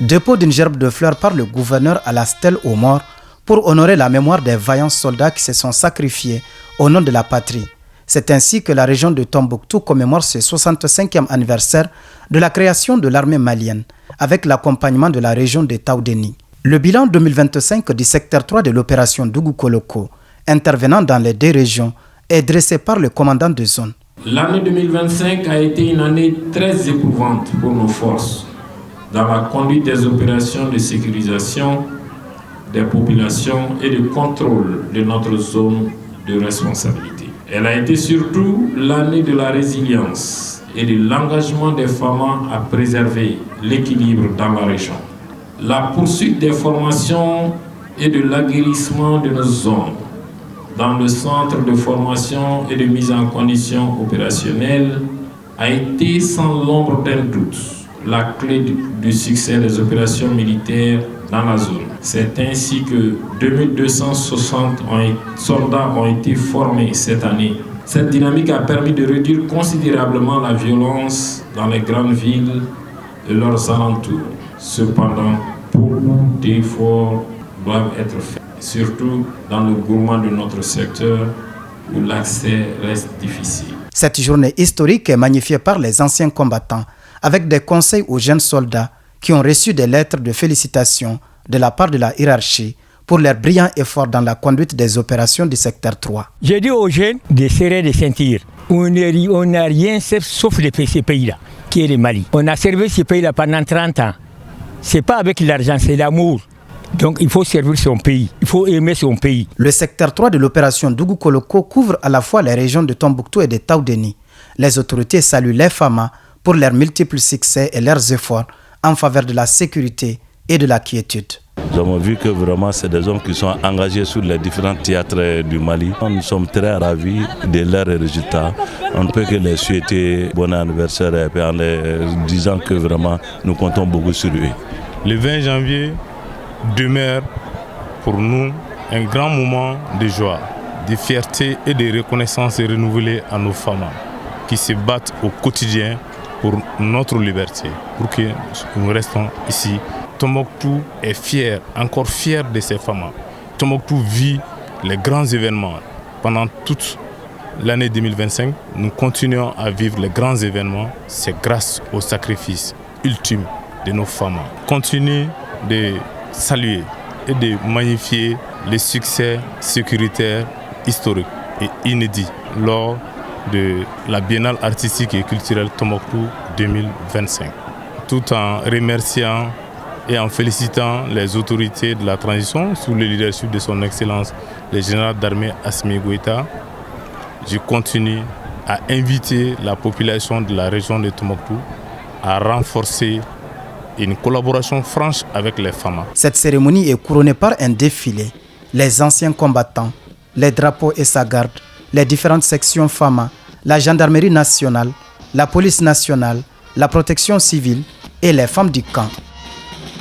Dépôt d'une gerbe de fleurs par le gouverneur à la stèle aux morts pour honorer la mémoire des vaillants soldats qui se sont sacrifiés au nom de la patrie. C'est ainsi que la région de Tombouctou commémore ce 65e anniversaire de la création de l'armée malienne, avec l'accompagnement de la région de Taoudéni. Le bilan 2025 du secteur 3 de l'opération Dougou-Koloko, intervenant dans les deux régions, est dressé par le commandant de zone. L'année 2025 a été une année très éprouvante pour nos forces dans la conduite des opérations de sécurisation des populations et de contrôle de notre zone de responsabilité. Elle a été surtout l'année de la résilience et de l'engagement des FAMA à préserver l'équilibre dans la région. La poursuite des formations et de l'aguerrissement de nos zones dans le centre de formation et de mise en condition opérationnelle a été sans l'ombre d'un doute la clé du succès des opérations militaires dans la zone. C'est ainsi que 2260 soldats ont été formés cette année. Cette dynamique a permis de réduire considérablement la violence dans les grandes villes et leurs alentours. Cependant, beaucoup d'efforts doivent être faits, surtout dans le gourmand de notre secteur où l'accès reste difficile. Cette journée historique est magnifiée par les anciens combattants avec des conseils aux jeunes soldats qui ont reçu des lettres de félicitations de la part de la hiérarchie pour leurs brillants efforts dans la conduite des opérations du secteur 3. J'ai dit aux jeunes de serrer les ceintures. On n'a rien sauf ce pays-là, qui est le Mali. On a servi ce pays-là pendant 30 ans. Ce n'est pas avec l'argent, c'est l'amour. Donc il faut servir son pays, il faut aimer son pays. Le secteur 3 de l'opération Dougou-Koloko couvre à la fois les régions de Tombouctou et de Taoudéni. Les autorités saluent les FAMA pour leurs multiples succès et leurs efforts en faveur de la sécurité et de la quiétude. Nous avons vu que vraiment c'est des hommes qui sont engagés sur les différents théâtres du Mali. Nous sommes très ravis de leurs résultats. On ne peut que les souhaiter bon anniversaire et en les disant que vraiment nous comptons beaucoup sur eux. Le 20 janvier demeure pour nous un grand moment de joie, de fierté et de reconnaissance renouvelée à nos femmes qui se battent au quotidien pour notre liberté, pour que nous restons ici. Tombouctou est fier, encore fier de ses femmes. Tombouctou vit les grands événements. Pendant toute l'année 2025, nous continuons à vivre les grands événements. C'est grâce au sacrifice ultime de nos femmes. Continue de saluer et de magnifier les succès sécuritaires historiques et inédits lors de la Biennale artistique et culturelle Tombouctou 2025. Tout en remerciant et en félicitant les autorités de la transition sous le leadership de son Excellence le général d'armée Assimi Goïta, je continue à inviter la population de la région de Tombouctou à renforcer une collaboration franche avec les FAMA. Cette cérémonie est couronnée par un défilé. Les anciens combattants, les drapeaux et sa garde, les différentes sections FAMA, la gendarmerie nationale, la police nationale, la protection civile et les femmes du camp.